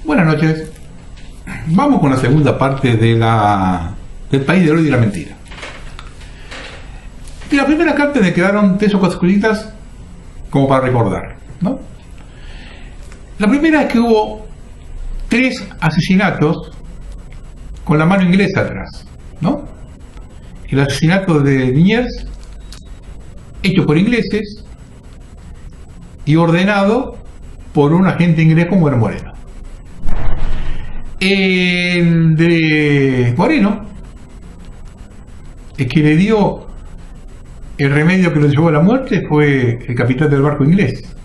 Buenas noches. Vamos con la segunda parte del país del oro y la mentira. Y la primera carta me quedaron 3 o 4 cositas como para recordar, ¿no? La primera es que hubo 3 asesinatos con la mano inglesa atrás, ¿no? El asesinato de Liniers, hecho por ingleses y ordenado por un agente inglés como era Moreno. El de Moreno, el que le dio el remedio que lo llevó a la muerte, fue el capitán del barco inglés,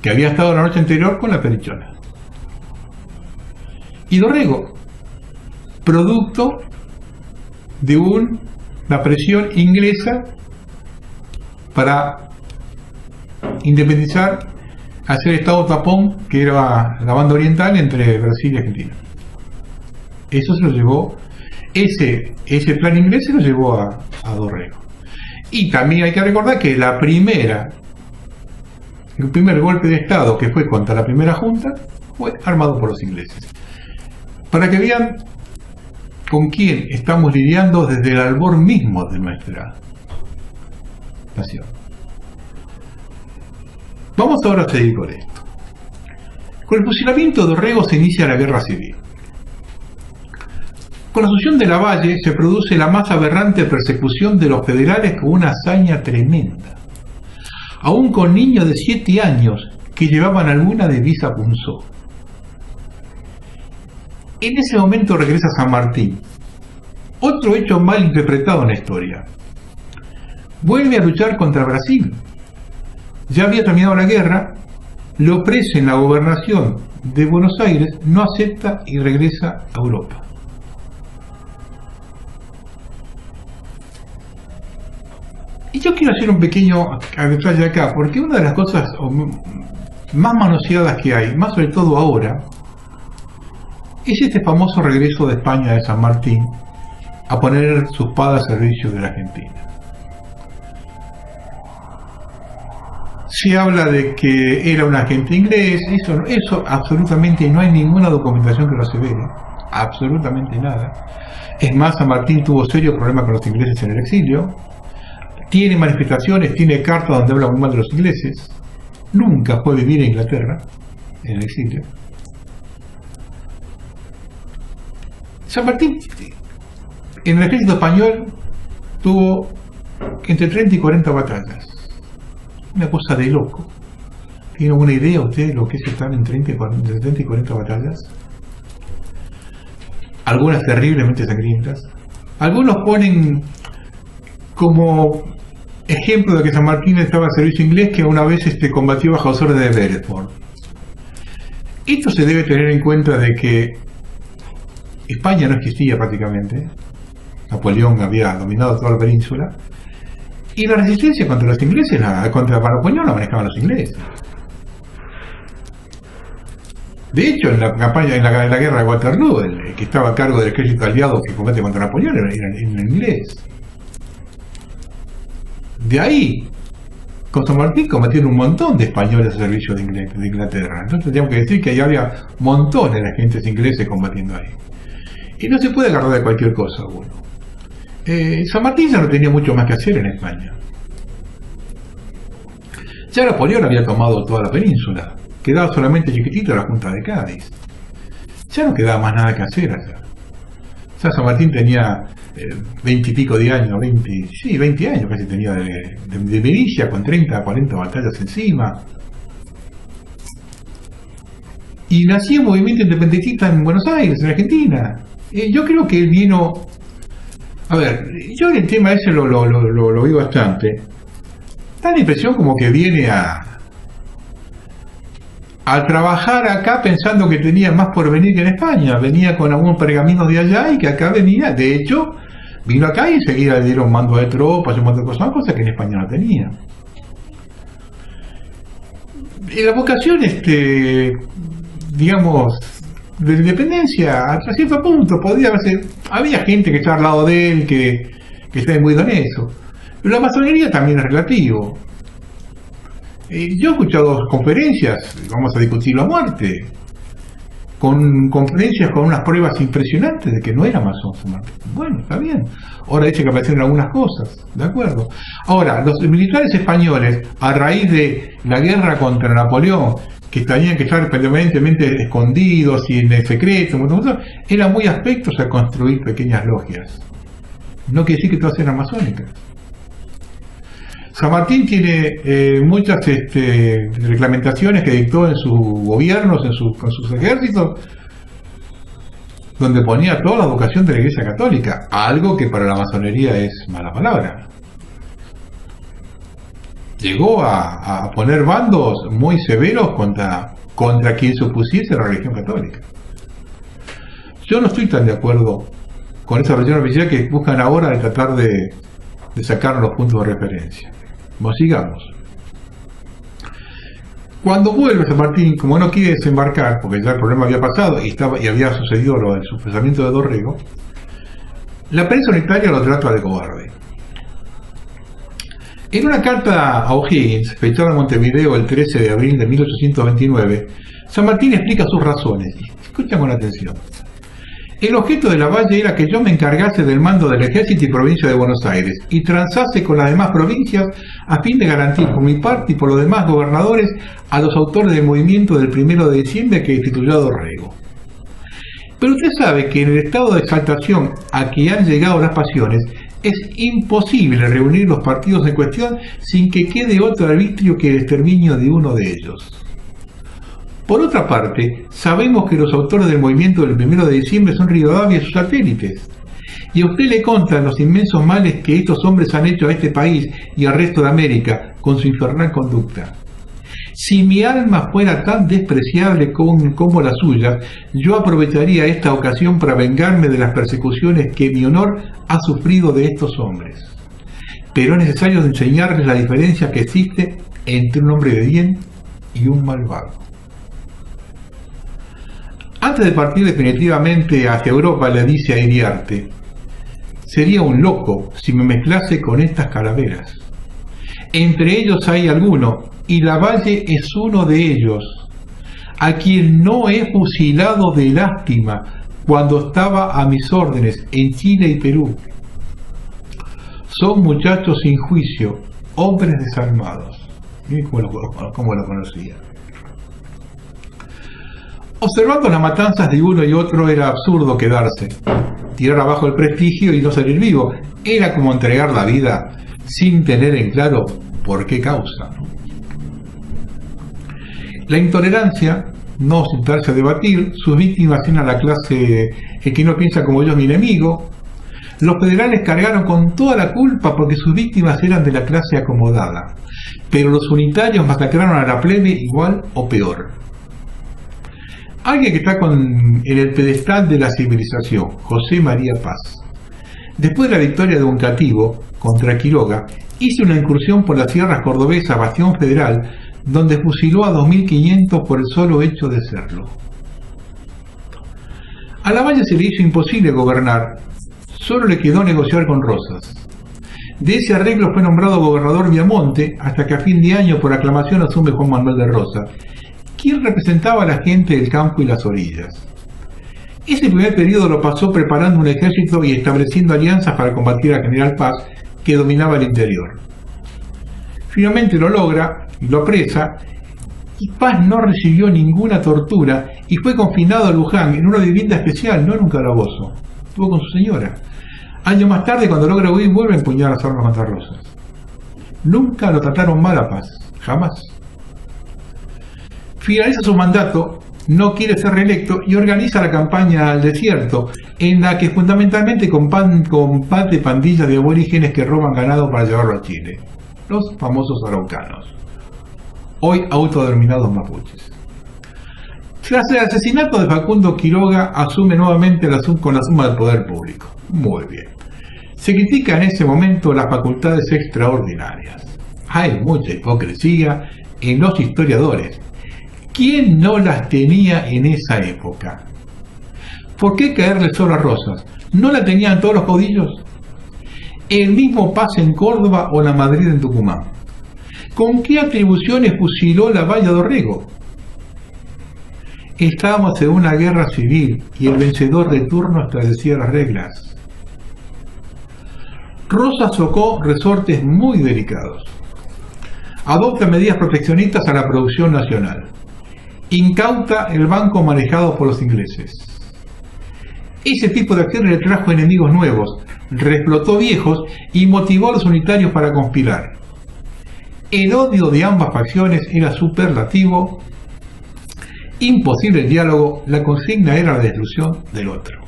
que había estado la noche anterior con la perichona. Y Dorrego, producto de una presión inglesa para independizar, hacer estado tapón, que era la banda oriental entre Brasil y Argentina. Eso se lo llevó, ese plan inglés se lo llevó a Dorrego. Y también hay que recordar que el primer golpe de estado que fue contra la primera junta fue armado por los ingleses. Para que vean con quién estamos lidiando desde el albor mismo de nuestra nación. Vamos ahora a seguir con esto. Con el fusilamiento de Dorrego se inicia la guerra civil. Con la asunción de Lavalle se produce la más aberrante persecución de los federales con una hazaña tremenda. Aún con niños de 7 años que llevaban alguna divisa punzó. En ese momento regresa San Martín, otro hecho mal interpretado en la historia. Vuelve a luchar contra Brasil. Ya había terminado la guerra, lo ofrece en la gobernación de Buenos Aires, no acepta y regresa a Europa. Y yo quiero hacer un pequeño detalle acá, porque una de las cosas más manoseadas que hay, más sobre todo ahora, es este famoso regreso de España de San Martín a poner su espada al servicio de la Argentina. Se habla de que era un agente inglés, eso absolutamente no hay ninguna documentación que lo asevere, absolutamente nada. Es más, San Martín tuvo serios problemas con los ingleses en el exilio, tiene manifestaciones, tiene cartas donde habla muy mal de los ingleses, nunca fue a vivir en Inglaterra, en el exilio. San Martín, en el ejército español, tuvo entre 30 y 40 batallas. Una cosa de loco. ¿Tiene alguna idea usted de lo que es estar en 30 y 40 batallas? Algunas terriblemente sangrientas. Algunos ponen como ejemplo de que San Martín estaba al servicio inglés, que una vez combatió bajo las órdenes de Beresford. Esto se debe tener en cuenta de que España no existía prácticamente. Napoleón había dominado toda la península. Y la resistencia contra los ingleses, contra Napoleón la manejaban los ingleses. De hecho, en la campaña, en la guerra de Waterloo, el que estaba a cargo del ejército aliado que combate contra Napoleón era inglés. De ahí, con San Martín combatieron un montón de españoles al servicio de Inglaterra. Entonces tenemos que decir que ahí había montones de agentes ingleses combatiendo ahí. Y no se puede agarrar de cualquier cosa uno. San Martín ya no tenía mucho más que hacer en España. Ya Napoleón había tomado toda la península. Quedaba solamente chiquitito la Junta de Cádiz. Ya no quedaba más nada que hacer allá. Ya San Martín tenía 20 y pico de años, 20 años casi tenía de milicia, con 30, 40 batallas encima. Y nació un movimiento independentista en Buenos Aires, en Argentina. Yo creo que él vino... A ver, yo en el tema ese lo vi bastante. Da la impresión como que viene a trabajar acá pensando que tenía más por venir que en España. Venía con algunos pergaminos de allá y que acá venía. De hecho, vino acá y enseguida le dieron mando de tropas y un montón de cosas que en España no tenía. La vocación, digamos, de la independencia, hasta cierto punto, podía haber, había gente que estaba al lado de él, que estaba muy en eso. Pero la masonería también es relativo. Yo he escuchado conferencias, vamos a discutirlo a muerte. con conferencias con unas pruebas impresionantes de que no era masón San Martín. Bueno, está bien. Ahora dice que aparecieron algunas cosas, ¿de acuerdo? Ahora, los militares españoles, a raíz de la guerra contra Napoleón, que tenían que estar permanentemente escondidos y en el secreto, eran muy aspectos a construir pequeñas logias. No quiere decir que todas eran masónicas. San Martín tiene muchas reglamentaciones que dictó en sus gobiernos, con sus ejércitos, donde ponía toda la vocación de la Iglesia Católica, algo que para la masonería es mala palabra. Llegó a poner bandos muy severos contra quien se opusiese a la religión católica. Yo no estoy tan de acuerdo con esa versión oficial que buscan ahora de tratar de sacar los puntos de referencia. Sigamos. Cuando vuelve San Martín, como no quiere desembarcar, porque ya el problema había pasado y había sucedido lo del supresamiento de Dorrego, la prensa unitaria lo trata de cobarde. En una carta a O'Higgins, fechada en Montevideo el 13 de abril de 1829, San Martín explica sus razones. Escuchen con atención. El objeto de Lavalle era que yo me encargase del mando del ejército y provincia de Buenos Aires y transase con las demás provincias a fin de garantir por mi parte y por los demás gobernadores a los autores del movimiento del 1 de diciembre que instituyó a Dorrego. Pero usted sabe que en el estado de exaltación a que han llegado las pasiones es imposible reunir los partidos en cuestión sin que quede otro arbitrio que el exterminio de uno de ellos. Por otra parte, sabemos que los autores del movimiento del 1 de diciembre son Rivadavia y sus satélites. Y a usted le contan los inmensos males que estos hombres han hecho a este país y al resto de América con su infernal conducta. Si mi alma fuera tan despreciable como la suya, yo aprovecharía esta ocasión para vengarme de las persecuciones que mi honor ha sufrido de estos hombres. Pero es necesario enseñarles la diferencia que existe entre un hombre de bien y un malvado. Antes de partir definitivamente hacia Europa, le dice a Iriarte: sería un loco si me mezclase con estas calaveras. Entre ellos hay alguno, y Lavalle es uno de ellos, a quien no he fusilado de lástima cuando estaba a mis órdenes en Chile y Perú. Son muchachos sin juicio, hombres desarmados. Miren cómo lo conocía. Observando las matanzas de uno y otro era absurdo quedarse, tirar abajo el prestigio y no salir vivo. Era como entregar la vida sin tener en claro por qué causa. La intolerancia, no sentarse a debatir, sus víctimas eran la clase el que no piensa como ellos mi enemigo. Los federales cargaron con toda la culpa porque sus víctimas eran de la clase acomodada, pero los unitarios masacraron a la plebe igual o peor. Alguien que está en el pedestal de la civilización, José María Paz. Después de la victoria de Uncativo contra Quiroga, hizo una incursión por las sierras cordobesas, bastión federal, donde fusiló a 2.500 por el solo hecho de serlo. A Lavalle se le hizo imposible gobernar, solo le quedó negociar con Rosas. De ese arreglo fue nombrado gobernador Viamonte, hasta que a fin de año por aclamación asume Juan Manuel de Rosas, quien representaba a la gente del campo y las orillas. Ese primer periodo lo pasó preparando un ejército y estableciendo alianzas para combatir al general Paz, que dominaba el interior. Finalmente lo logra, lo apresa, y Paz no recibió ninguna tortura y fue confinado a Luján en una vivienda especial, no en un calabozo. Estuvo con su señora. Años más tarde, cuando logra huir, vuelve a empuñar las armas contra Rosas. Nunca lo trataron mal a Paz, jamás. Finaliza su mandato, no quiere ser reelecto y organiza la campaña al desierto, en la que fundamentalmente combate pandillas de aborígenes que roban ganado para llevarlo a Chile, los famosos araucanos, hoy autodenominados mapuches. Tras el asesinato de Facundo Quiroga, asume nuevamente con la suma del poder público. Muy bien. Se critica en ese momento las facultades extraordinarias. Hay mucha hipocresía en los historiadores. ¿Quién no las tenía en esa época? ¿Por qué caerle solo a Rosas? ¿No la tenían todos los caudillos? ¿El mismo Paz en Córdoba o la Madrid en Tucumán? ¿Con qué atribuciones fusiló Lavalle a Dorrego? Estábamos en una guerra civil y el vencedor de turno establecía las reglas. Rosas tocó resortes muy delicados. Adopta medidas proteccionistas a la producción nacional. Incauta el banco manejado por los ingleses. Ese tipo de acciones le trajo enemigos nuevos, reexplotó viejos y motivó a los unitarios para conspirar. El odio de ambas facciones era superlativo, imposible el diálogo, la consigna era la destrucción del otro.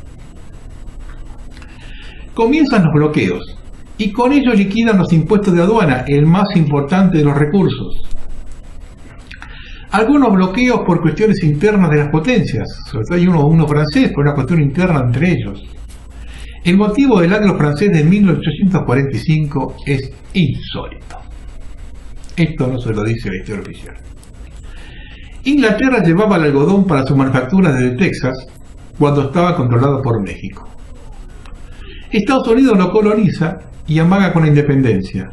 Comienzan los bloqueos y con ello liquidan los impuestos de aduana, el más importante de los recursos. Algunos bloqueos por cuestiones internas de las potencias, sobre todo hay uno francés por una cuestión interna entre ellos. El motivo del anglo-francés de 1845 es insólito. Esto no se lo dice la historia oficial. Inglaterra llevaba el algodón para su manufactura desde Texas cuando estaba controlado por México. Estados Unidos lo coloniza y amaga con la independencia.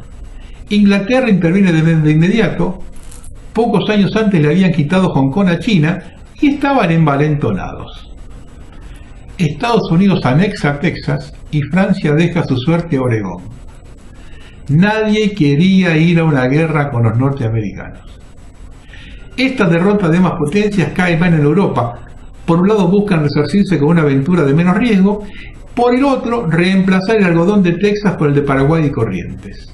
Inglaterra interviene de inmediato. Pocos años antes le habían quitado Hong Kong a China y estaban envalentonados. Estados Unidos anexa Texas y Francia deja su suerte a Oregón. Nadie quería ir a una guerra con los norteamericanos. Esta derrota de ambas potencias cae mal en Europa. Por un lado buscan resarcirse con una aventura de menos riesgo, por el otro reemplazar el algodón de Texas por el de Paraguay y Corrientes.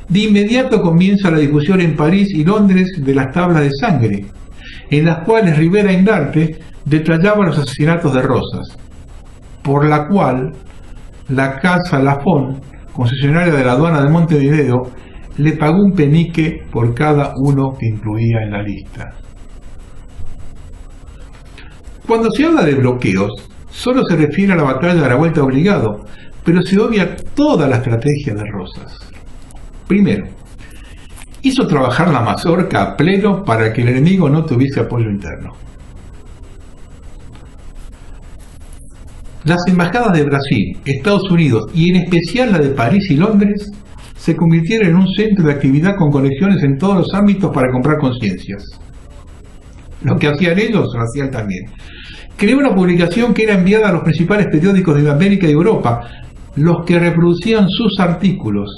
De inmediato comienza la discusión en París y Londres de las tablas de sangre, en las cuales Rivera Indarte detallaba los asesinatos de Rosas, por la cual la Casa Lafón, concesionaria de la aduana de Montevideo, le pagó un penique por cada uno que incluía en la lista. Cuando se habla de bloqueos, solo se refiere a la batalla de la Vuelta Obligado, pero se obvia toda la estrategia de Rosas. Primero, hizo trabajar la mazorca a pleno para que el enemigo no tuviese apoyo interno. Las embajadas de Brasil, Estados Unidos y en especial la de París y Londres se convirtieron en un centro de actividad con conexiones en todos los ámbitos para comprar conciencias. Lo que hacían ellos lo hacían también. Creó una publicación que era enviada a los principales periódicos de América y Europa, los que reproducían sus artículos.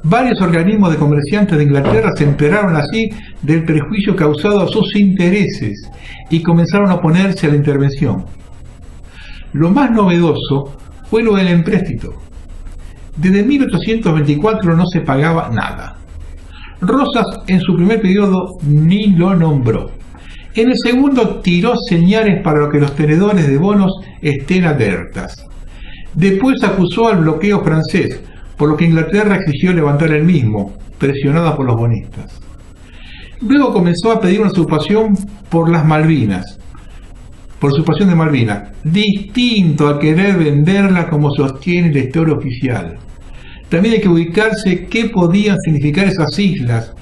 Varios organismos de comerciantes de Inglaterra se enteraron así del perjuicio causado a sus intereses y comenzaron a oponerse a la intervención. Lo más novedoso fue lo del empréstito. Desde 1824 no se pagaba nada. Rosas en su primer periodo ni lo nombró. En el segundo tiró señales para que los tenedores de bonos estén alertas. Después acusó al bloqueo francés, por lo que Inglaterra exigió levantar el mismo, presionada por los bonistas. Luego comenzó a pedir una usurpación por las Malvinas, por usurpación de Malvinas, distinto a querer venderla como sostiene la historia oficial. También hay que ubicarse qué podían significar esas islas,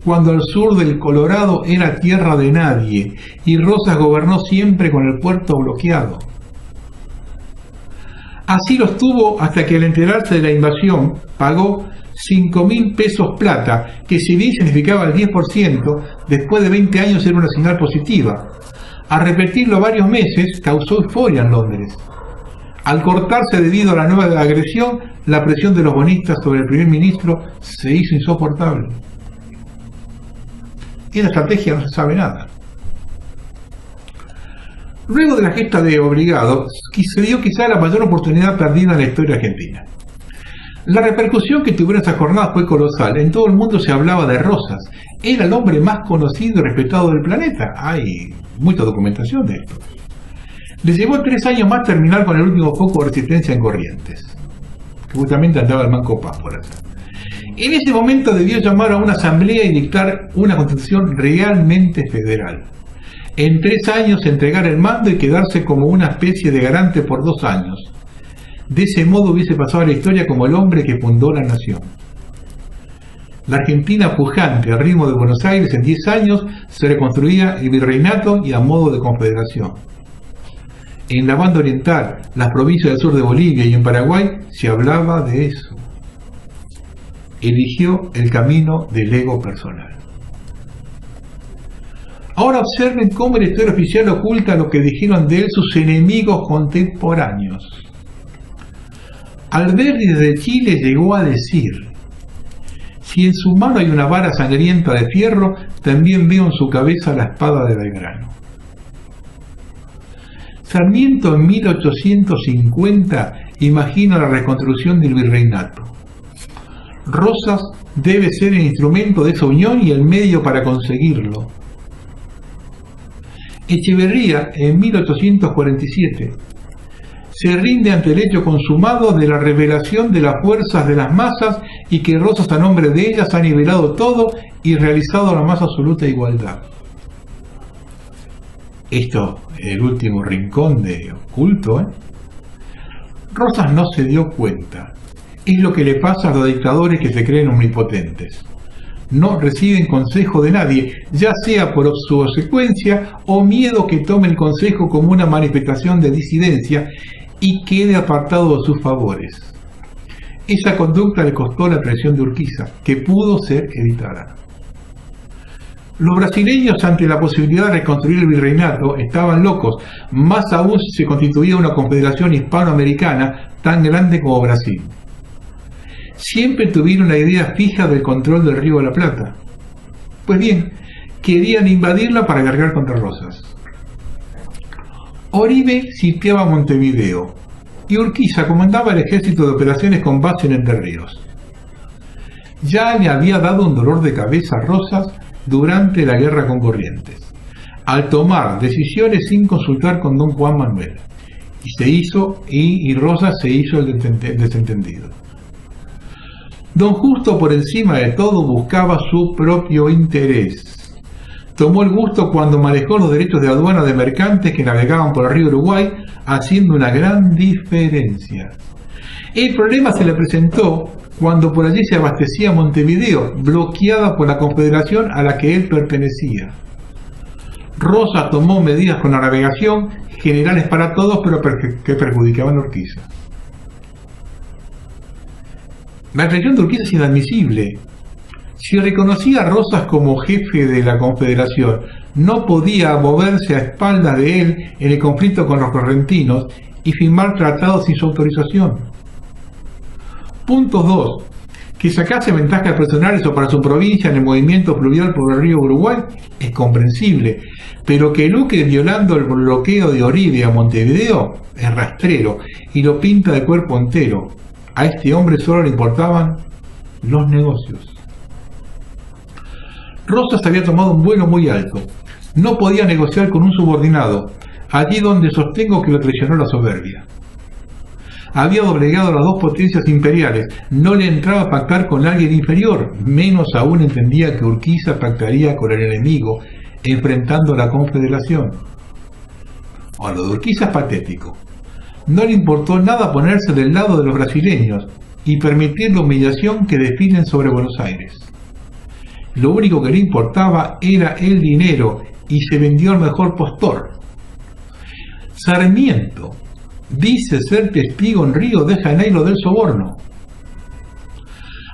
cuando al sur del Colorado era tierra de nadie, y Rosas gobernó siempre con el puerto bloqueado. Así lo estuvo hasta que al enterarse de la invasión pagó 5.000 pesos plata, que si bien significaba el 10%, después de 20 años era una señal positiva. Al repetirlo varios meses causó euforia en Londres. Al cortarse debido a la nueva agresión, la presión de los bonistas sobre el primer ministro se hizo insoportable. Y en la estrategia no se sabe nada. Luego de la gesta de Obligado, se dio quizá la mayor oportunidad perdida en la historia argentina. La repercusión que tuvieron esas jornadas fue colosal. En todo el mundo se hablaba de Rosas. Era el hombre más conocido y respetado del planeta. Hay mucha documentación de esto. Les llevó 3 años más terminar con el último foco de resistencia en Corrientes, que justamente andaba el Manco Paz por allá. En ese momento debió llamar a una asamblea y dictar una constitución realmente federal. En 3 años entregar el mando y quedarse como una especie de garante por 2 años. De ese modo hubiese pasado a la historia como el hombre que fundó la nación. La Argentina pujante al ritmo de Buenos Aires en 10 años se reconstruía el virreinato y a modo de confederación. En la banda oriental, las provincias del sur de Bolivia y en Paraguay se hablaba de eso. Eligió el camino del ego personal. Ahora observen cómo la historia oficial oculta lo que dijeron de él sus enemigos contemporáneos. Alberdi desde Chile llegó a decir: si en su mano hay una vara sangrienta de fierro, también veo en su cabeza la espada de Belgrano. Sarmiento en 1850 imagina la reconstrucción del virreinato. Rosas debe ser el instrumento de esa unión y el medio para conseguirlo. Echeverría, en 1847, se rinde ante el hecho consumado de la revelación de las fuerzas de las masas y que Rosas, a nombre de ellas, ha nivelado todo y realizado la más absoluta igualdad. Esto es el último rincón de oculto, ¿eh? Rosas no se dio cuenta. Es lo que le pasa a los dictadores que se creen omnipotentes. No reciben consejo de nadie, ya sea por su obsecuencia o miedo que tome el consejo como una manifestación de disidencia y quede apartado de sus favores. Esa conducta le costó la traición de Urquiza, que pudo ser evitada. Los brasileños, ante la posibilidad de reconstruir el virreinato, estaban locos, más aún si se constituía una confederación hispanoamericana tan grande como Brasil. Siempre tuvieron una idea fija del control del Río de la Plata. Pues bien, querían invadirla para cargar contra Rosas. Oribe sitiaba Montevideo y Urquiza comandaba el ejército de operaciones con base en Entre Ríos. Ya le había dado un dolor de cabeza a Rosas durante la guerra con Corrientes, al tomar decisiones sin consultar con don Juan Manuel, y Rosas se hizo el desentendido. Don Justo, por encima de todo, buscaba su propio interés. Tomó el gusto cuando manejó los derechos de aduana de mercantes que navegaban por el río Uruguay, haciendo una gran diferencia. El problema se le presentó cuando por allí se abastecía Montevideo, bloqueada por la confederación a la que él pertenecía. Rosas tomó medidas con la navegación, generales para todos, pero que perjudicaban a Urquiza. La traición de Urquiza es inadmisible. Si reconocía a Rosas como jefe de la confederación, no podía moverse a espaldas de él en el conflicto con los correntinos y firmar tratados sin su autorización. Punto 2. Que sacase ventajas personales o para su provincia en el movimiento fluvial por el río Uruguay es comprensible, pero que lucre violando el bloqueo de Oribe a Montevideo es rastrero y lo pinta de cuerpo entero. A este hombre solo le importaban los negocios. Rosas había tomado un vuelo muy alto. No podía negociar con un subordinado, allí donde sostengo que lo traicionó la soberbia. Había doblegado a las dos potencias imperiales, no le entraba a pactar con alguien inferior, menos aún entendía que Urquiza pactaría con el enemigo, enfrentando a la confederación. Ahora, lo de Urquiza es patético. No le importó nada ponerse del lado de los brasileños y permitir la humillación que desfilen sobre Buenos Aires. Lo único que le importaba era el dinero y se vendió al mejor postor. Sarmiento dice ser testigo en Río de Janeiro del soborno.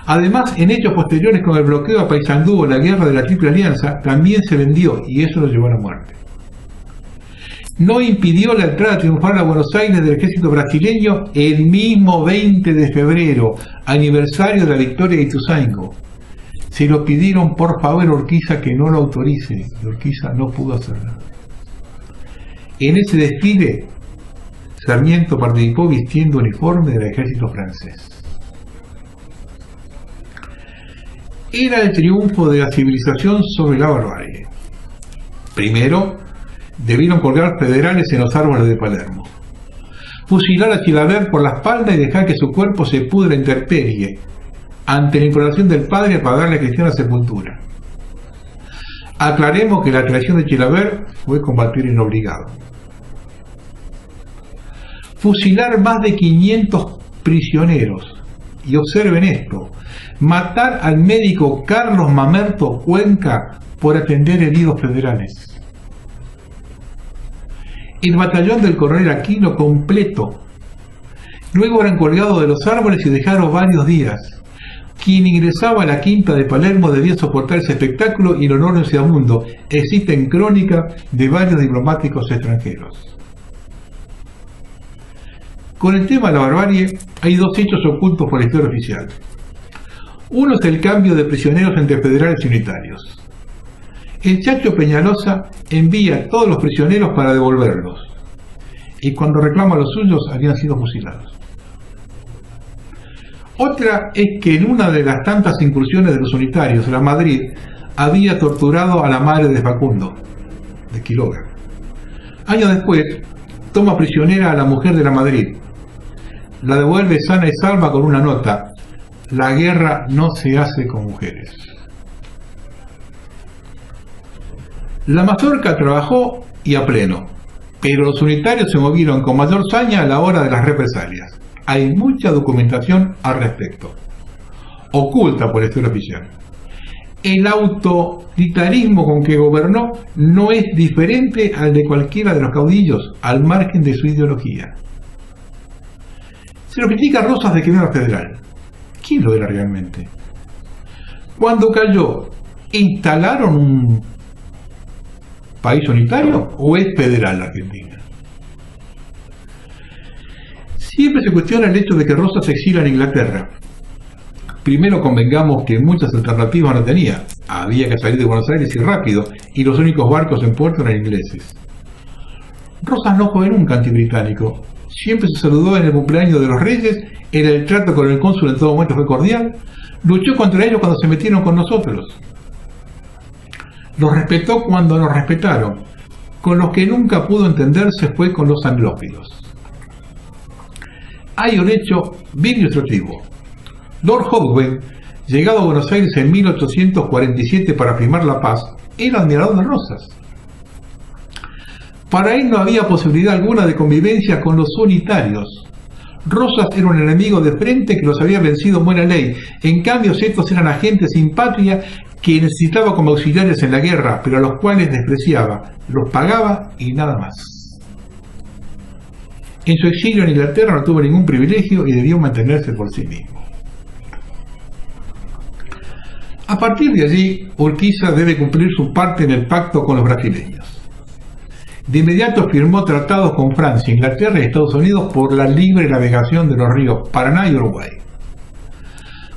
Además, en hechos posteriores con el bloqueo a Paysandú o la guerra de la Triple Alianza, también se vendió y eso lo llevó a la muerte. No impidió la entrada triunfal a Buenos Aires del ejército brasileño el mismo 20 de febrero, aniversario de la victoria de Ituzaingó. Se lo pidieron por favor a Urquiza que no lo autorice, y Urquiza no pudo hacerlo. En ese desfile, Sarmiento participó vistiendo uniforme del ejército francés. Era el triunfo de la civilización sobre la barbarie. Primero, debieron colgar federales en los árboles de Palermo, fusilar a Chilavert por la espalda y dejar que su cuerpo se pudra a intemperie, ante la imploración del padre para darle a cristiana sepultura. Aclaremos que la traición de Chilavert fue combatir en obligado. Fusilar más de 500 prisioneros, y observen esto, matar al médico Carlos Mamerto Cuenca por atender heridos federales. El batallón del coronel Aquino completo. Luego eran colgados de los árboles y dejaron varios días. Quien ingresaba a la quinta de Palermo debía soportar ese espectáculo y el honor no sea mundo. Existen crónicas de varios diplomáticos extranjeros. Con el tema de la barbarie hay dos hechos ocultos por la historia oficial. Uno es el cambio de prisioneros entre federales y unitarios. El Chacho Peñalosa envía a todos los prisioneros para devolverlos, y cuando reclama a los suyos habían sido fusilados. Otra es que en una de las tantas incursiones de los unitarios, la Madrid había torturado a la madre de Facundo, de Quiroga. Años después, toma prisionera a la mujer de la Madrid. La devuelve sana y salva con una nota: la guerra no se hace con mujeres. La mazorca trabajó y a pleno, pero los unitarios se movieron con mayor saña a la hora de las represalias. Hay mucha documentación al respecto, oculta por la historia oficial. El autoritarismo con que gobernó no es diferente al de cualquiera de los caudillos, al margen de su ideología. Se lo critica a Rosas de que no era federal. ¿Quién lo era realmente? Cuando cayó, ¿instalaron un país unitario o es federal la Argentina? Siempre se cuestiona el hecho de que Rosas se exila en Inglaterra. Primero convengamos que muchas alternativas no tenía. Había que salir de Buenos Aires y rápido, y los únicos barcos en puerto eran ingleses. Rosas no fue nunca antibritánico. Siempre se saludó en el cumpleaños de los reyes, era el trato con el cónsul en todo momento fue cordial, luchó contra ellos cuando se metieron con nosotros. Los respetó cuando nos respetaron. Con los que nunca pudo entenderse fue con los anglófilos. Hay un hecho bien ilustrativo. Lord Hothwell, llegado a Buenos Aires en 1847 para firmar la paz, era admirador de Rosas. Para él no había posibilidad alguna de convivencia con los unitarios. Rosas era un enemigo de frente que los había vencido en buena ley. En cambio, estos eran agentes sin patria que necesitaba como auxiliares en la guerra, pero a los cuales despreciaba, los pagaba y nada más. En su exilio en Inglaterra no tuvo ningún privilegio y debió mantenerse por sí mismo. A partir de allí, Urquiza debe cumplir su parte en el pacto con los brasileños. De inmediato firmó tratados con Francia, Inglaterra y Estados Unidos por la libre navegación de los ríos Paraná y Uruguay.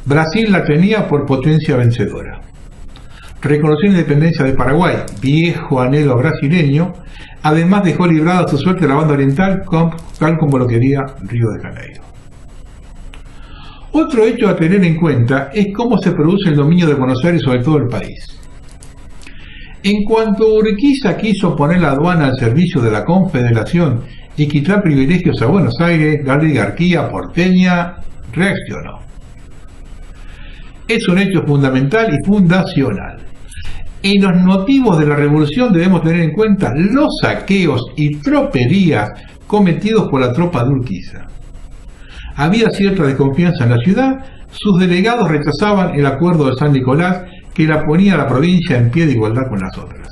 Brasil la tenía por potencia vencedora. Reconoció la independencia de Paraguay, viejo anhelo brasileño, además dejó librada su suerte a la banda oriental, tal como lo quería Río de Janeiro. Otro hecho a tener en cuenta es cómo se produce el dominio de Buenos Aires sobre todo el país. En cuanto Urquiza quiso poner la aduana al servicio de la Confederación y quitar privilegios a Buenos Aires, la oligarquía porteña reaccionó. Es un hecho fundamental y fundacional. En los motivos de la revolución debemos tener en cuenta los saqueos y tropelías cometidos por la tropa de Urquiza. Había cierta desconfianza en la ciudad, sus delegados rechazaban el acuerdo de San Nicolás que la ponía a la provincia en pie de igualdad con las otras.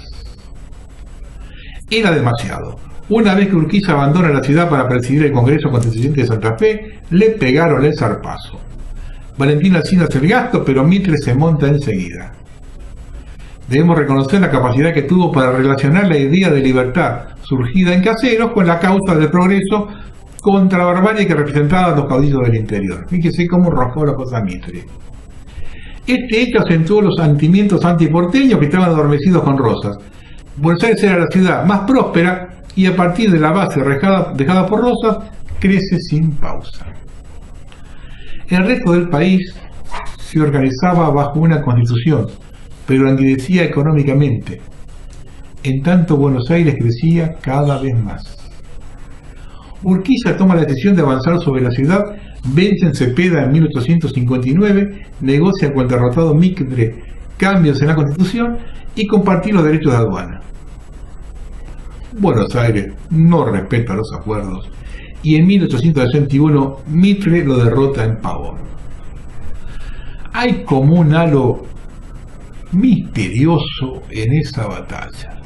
Era demasiado. Una vez que Urquiza abandona la ciudad para presidir el Congreso Constituyente de Santa Fe, le pegaron el zarpazo. Valentín Alsina hace el gasto, pero Mitre se monta enseguida. Debemos reconocer la capacidad que tuvo para relacionar la idea de libertad surgida en Caseros con la causa del progreso contra la barbarie que representaban los caudillos del interior. Fíjese cómo rajó la cosa Mitre. Este hecho acentuó los sentimientos antiporteños que estaban adormecidos con Rosas. Buenos Aires era la ciudad más próspera y a partir de la base dejada por Rosas, crece sin pausa. El resto del país se organizaba bajo una constitución, pero languidecía económicamente. En tanto, Buenos Aires crecía cada vez más. Urquiza toma la decisión de avanzar sobre la ciudad, vence en Cepeda en 1859, negocia con el derrotado Mitre cambios en la Constitución y compartir los derechos de aduana. Buenos Aires no respeta los acuerdos y en 1861 Mitre lo derrota en Pavón. Hay como un halo misterioso en esa batalla.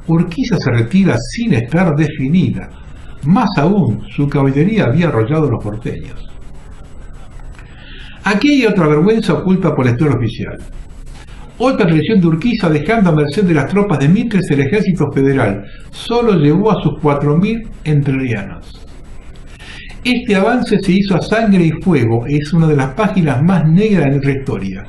Urquiza se retira sin estar definida. Más aún, su caballería había arrollado a los porteños. Aquí hay otra vergüenza oculta por la historia oficial. Otra traición de Urquiza, dejando a merced de las tropas de Mitres el ejército federal. Solo llevó a sus 4.000 entrerrianos. Este avance se hizo a sangre y fuego. Es una de las páginas más negras de nuestra historia.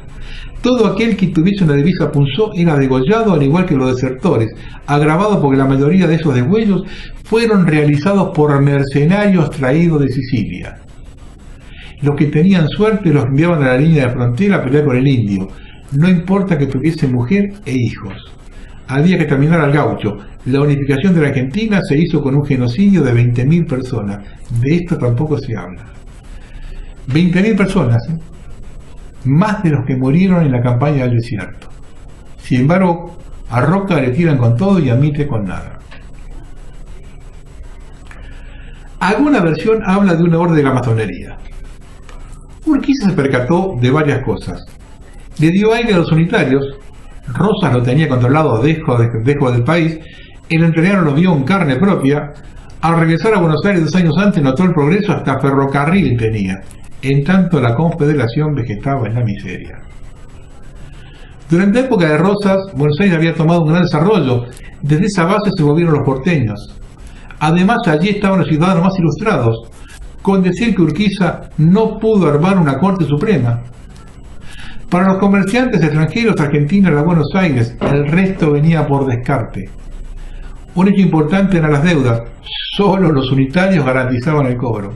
Todo aquel que tuviese una divisa punzó era degollado, al igual que los desertores, agravado porque la mayoría de esos degüellos fueron realizados por mercenarios traídos de Sicilia. Los que tenían suerte los enviaban a la línea de frontera a pelear con el indio, no importa que tuviese mujer e hijos. Había que terminar al gaucho. La unificación de la Argentina se hizo con un genocidio de 20.000 personas. De esto tampoco se habla. 20.000 personas, ¿eh? Más de los que murieron en la campaña del desierto. Sin embargo, a Roca le tiran con todo y a Mitre con nada. Alguna versión habla de una orden de la masonería. Urquiza se percató de varias cosas. Le dio aire a los unitarios. Rosas lo tenía controlado dejo del país. El entrerriano lo vio en carne propia. Al regresar a Buenos Aires 2 años antes notó el progreso, hasta ferrocarril tenía. En tanto la Confederación vegetaba en la miseria. Durante la época de Rosas, Buenos Aires había tomado un gran desarrollo. Desde esa base se volvieron los porteños. Además, allí estaban los ciudadanos más ilustrados, con decir que Urquiza no pudo armar una Corte Suprema. Para los comerciantes extranjeros, Argentina era Buenos Aires, el resto venía por descarte. Un hecho importante eran las deudas, solo los unitarios garantizaban el cobro.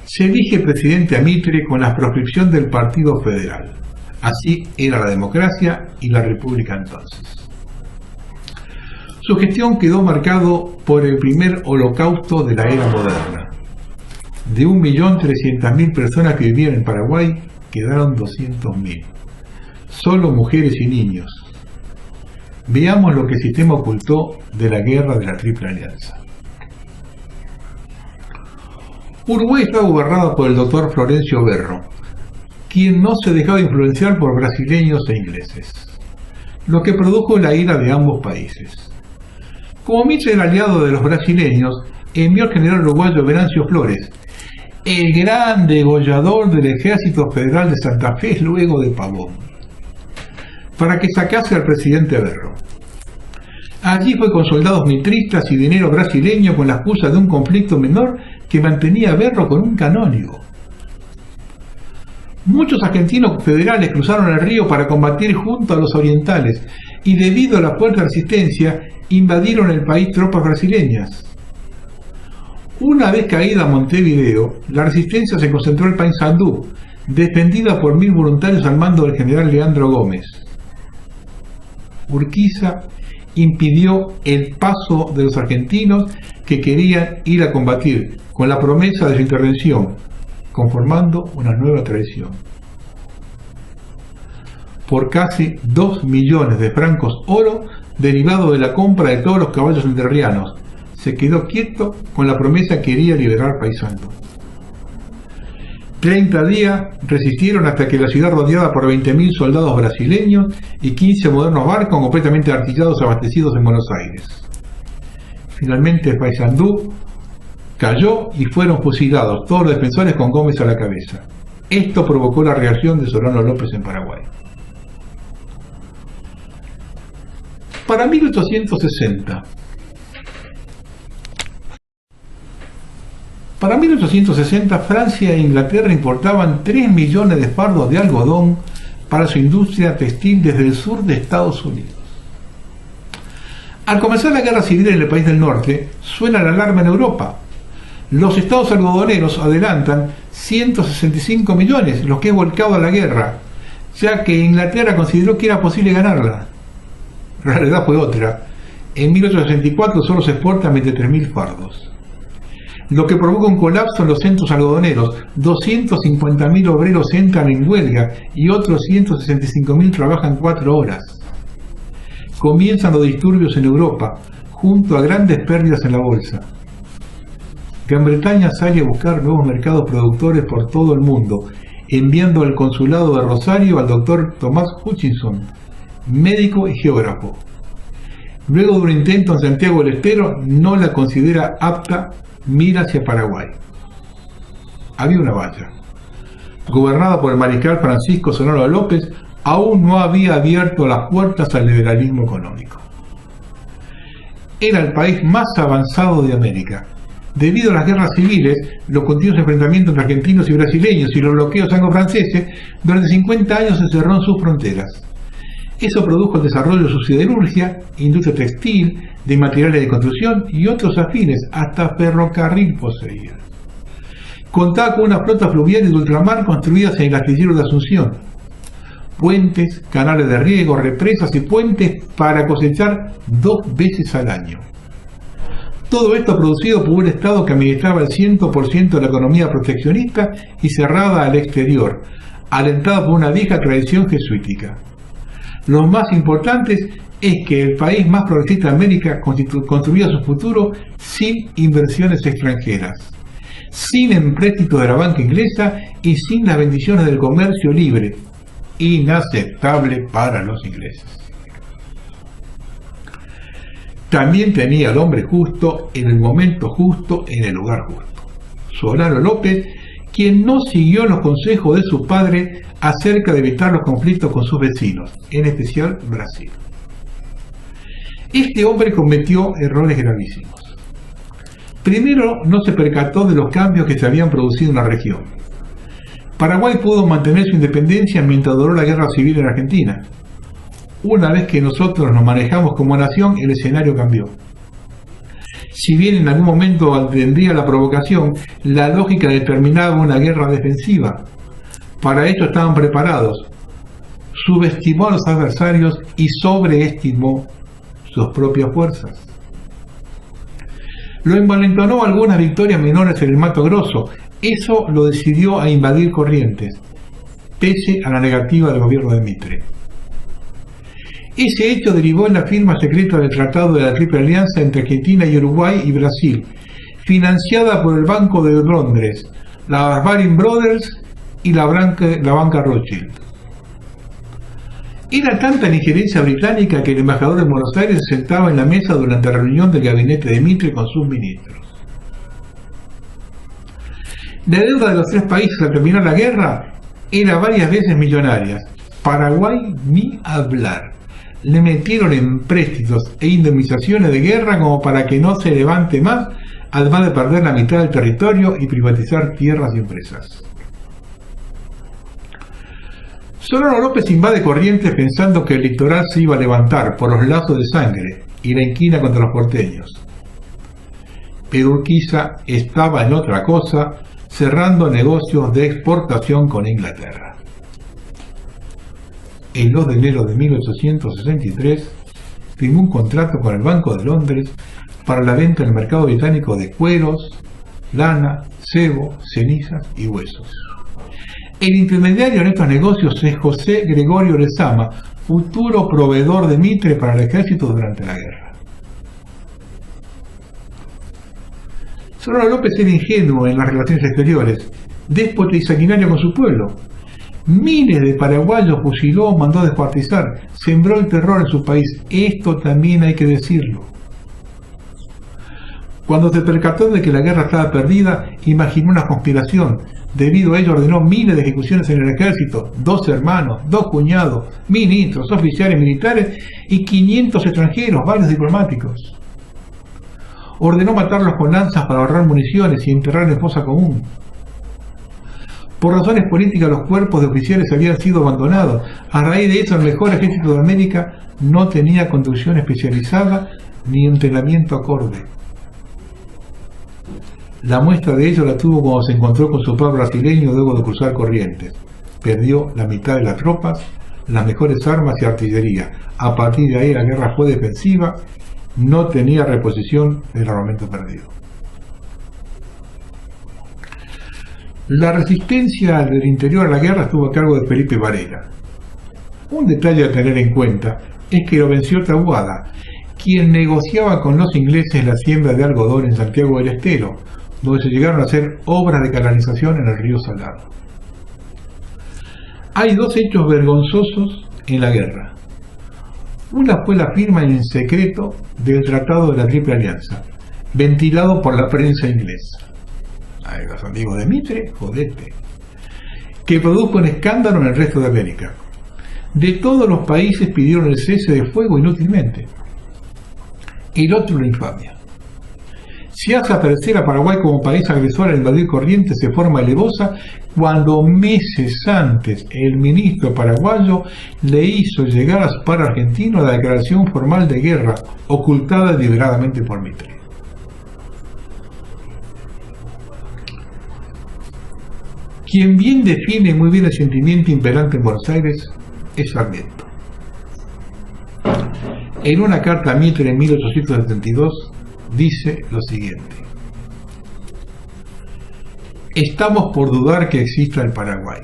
Se elige presidente a Mitre con la proscripción del Partido Federal. Así era la democracia y la república entonces. Su gestión quedó marcado por el primer holocausto de la era moderna. De 1.300.000 personas que vivían en Paraguay, quedaron 200.000. Solo mujeres y niños. Veamos lo que el sistema ocultó de la guerra de la Triple Alianza. Uruguay estaba gobernado por el doctor Florencio Berro, quien no se dejaba influenciar por brasileños e ingleses, lo que produjo la ira de ambos países. Como Mitre era aliado de los brasileños, envió al general uruguayo Venancio Flores, el gran degollador del Ejército Federal de Santa Fe luego de Pavón, para que sacase al presidente Berro. Allí fue con soldados mitristas y dinero brasileño con la excusa de un conflicto menor que mantenía a Berro con un canónigo. Muchos argentinos federales cruzaron el río para combatir junto a los orientales y debido a la fuerte resistencia invadieron el país tropas brasileñas. Una vez caída Montevideo, la resistencia se concentró en Paysandú, defendida por 1.000 voluntarios al mando del general Leandro Gómez. Urquiza impidió el paso de los argentinos que querían ir a combatir, con la promesa de su intervención, conformando una nueva traición. Por casi 2 millones de francos oro, derivado de la compra de todos los caballos entrerrianos, se quedó quieto con la promesa que quería liberar Paysandú. 30 días resistieron hasta que la ciudad, rodeada por 20.000 soldados brasileños y 15 modernos barcos completamente artillados abastecidos en Buenos Aires. Finalmente Paysandú cayó y fueron fusilados todos los defensores con Gómez a la cabeza. Esto provocó la reacción de Solano López en Paraguay. Para 1860, Francia e Inglaterra importaban 3 millones de fardos de algodón para su industria textil desde el sur de Estados Unidos. Al comenzar la guerra civil en el país del norte, suena la alarma en Europa. Los estados algodoneros adelantan 165 millones, los que he volcado a la guerra, ya que Inglaterra consideró que era posible ganarla. La realidad fue otra. En 1864 solo se exportan 23.000 fardos, lo que provoca un colapso en los centros algodoneros. 250.000 obreros entran en huelga y otros 165.000 trabajan 4 horas. Comienzan los disturbios en Europa, junto a grandes pérdidas en la bolsa. Gran Bretaña sale a buscar nuevos mercados productores por todo el mundo, enviando al consulado de Rosario al doctor Thomas Hutchinson, médico y geógrafo. Luego de un intento en Santiago del Estero, no la considera apta, mira hacia Paraguay. había una valla. Gobernada por el mariscal Francisco Solano López, aún no había abierto las puertas al liberalismo económico. Era el país más avanzado de América. Debido a las guerras civiles, los continuos enfrentamientos entre argentinos y brasileños y los bloqueos anglo-franceses, durante 50 años se cerró en sus fronteras. Eso produjo el desarrollo de su siderurgia, industria textil, de materiales de construcción y otros afines, hasta ferrocarril poseía. Contaba con una flota fluvial y de ultramar construidas en el astillero de Asunción. Puentes, canales de riego, represas y puentes para cosechar 2 veces al año. Todo esto producido por un Estado que administraba el 100% de la economía proteccionista y cerrada al exterior, alentado por una vieja tradición jesuítica. Lo más importante es que el país más progresista de América construía su futuro sin inversiones extranjeras, sin empréstitos de la banca inglesa y sin las bendiciones del comercio libre, inaceptable para los ingleses. También tenía al hombre justo en el momento justo, en el lugar justo. Solano López, quien no siguió los consejos de su padre acerca de evitar los conflictos con sus vecinos, en especial Brasil. Este hombre cometió errores gravísimos. Primero, no se percató de los cambios que se habían producido en la región. Paraguay pudo mantener su independencia mientras duró la guerra civil en Argentina. Una vez que nosotros nos manejamos como nación, el escenario cambió. Si bien en algún momento tendría la provocación, la lógica determinaba una guerra defensiva. Para esto estaban preparados. Subestimó a los adversarios y sobreestimó sus propias fuerzas. Lo envalentonó algunas victorias menores en el Mato Grosso. Eso lo decidió a invadir Corrientes, pese a la negativa del gobierno de Mitre. Ese hecho derivó en la firma secreta del Tratado de la Triple Alianza entre Argentina y Uruguay y Brasil, financiada por el Banco de Londres, la Baring Brothers y la banca Rothschild. Era tanta la injerencia británica que el embajador de Buenos Aires se sentaba en la mesa durante la reunión del gabinete de Mitre con sus ministros. La deuda de los 3 países al terminar la guerra era varias veces millonaria. Paraguay ni hablar. Le metieron empréstitos e indemnizaciones de guerra como para que no se levante más, además de perder la mitad del territorio y privatizar tierras y empresas. Solano López invade Corrientes pensando que el litoral se iba a levantar por los lazos de sangre y la inquina contra los porteños. Pero Urquiza estaba en otra cosa, cerrando negocios de exportación con Inglaterra. El 2 de enero de 1863 firmó un contrato con el Banco de Londres para la venta en el mercado británico de cueros, lana, cebo, cenizas y huesos. El intermediario en estos negocios es José Gregorio Lezama, futuro proveedor de Mitre para el ejército durante la guerra. Solano López era ingenuo en las relaciones exteriores, déspota y sanguinario con su pueblo. Miles de paraguayos fusiló, mandó descuartizar, sembró el terror en su país. Esto también hay que decirlo. Cuando se percató de que la guerra estaba perdida, imaginó una conspiración. Debido a ello ordenó miles de ejecuciones en el ejército, 2 hermanos, 2 cuñados, ministros, oficiales militares y 500 extranjeros, varios diplomáticos. Ordenó matarlos con lanzas para ahorrar municiones y enterrar en fosa común. Por razones políticas los cuerpos de oficiales habían sido abandonados. A raíz de eso el mejor ejército de América no tenía conducción especializada ni entrenamiento acorde. La muestra de ello la tuvo cuando se encontró con su par brasileño luego de cruzar Corrientes. Perdió la mitad de las tropas, las mejores armas y artillería. A partir de ahí la guerra fue defensiva, no tenía reposición del armamento perdido. La resistencia del interior a la guerra estuvo a cargo de Felipe Varela. Un detalle a tener en cuenta es que lo venció Taboada, quien negociaba con los ingleses la siembra de algodón en Santiago del Estero, donde se llegaron a hacer obras de canalización en el río Salado. Hay 2 hechos vergonzosos en la guerra. Una fue la firma en secreto del Tratado de la Triple Alianza, ventilado por la prensa inglesa. Ay, los amigos de Mitre, jodete. Que produjo un escándalo en el resto de América. De todos los países pidieron el cese de fuego inútilmente. El otro una infamia. Se hace aparecer a Paraguay como país agresor al invadir Corrientes de forma alevosa cuando meses antes el ministro paraguayo le hizo llegar a su par argentino la declaración formal de guerra ocultada deliberadamente por Mitre. Quien bien define muy bien el sentimiento imperante en Buenos Aires es Sarmiento. En una carta a Mitre en 1872 dice lo siguiente: estamos por dudar que exista el Paraguay,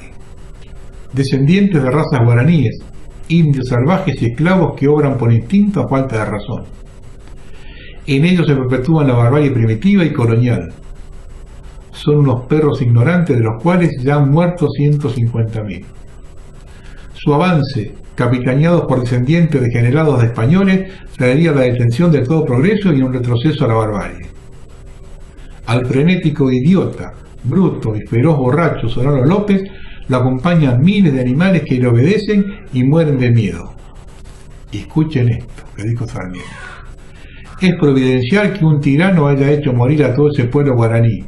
descendientes de razas guaraníes, indios salvajes y esclavos que obran por instinto a falta de razón. En ellos se perpetúa la barbarie primitiva y colonial. Son unos perros ignorantes de los cuales ya han muerto 150.000. Su avance, capitaneado por descendientes degenerados de españoles, traería la detención de todo progreso y un retroceso a la barbarie. Al frenético idiota, bruto y feroz borracho Solano López lo acompañan miles de animales que le obedecen y mueren de miedo. Y escuchen esto que dijo Sarmiento: es providencial que un tirano haya hecho morir a todo ese pueblo guaraní.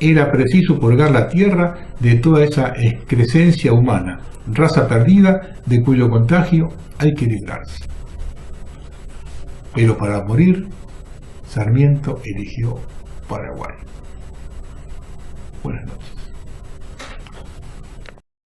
Era preciso purgar la tierra de toda esa excrescencia humana, raza perdida de cuyo contagio hay que librarse. Pero para morir, Sarmiento eligió Paraguay. Buenas noches.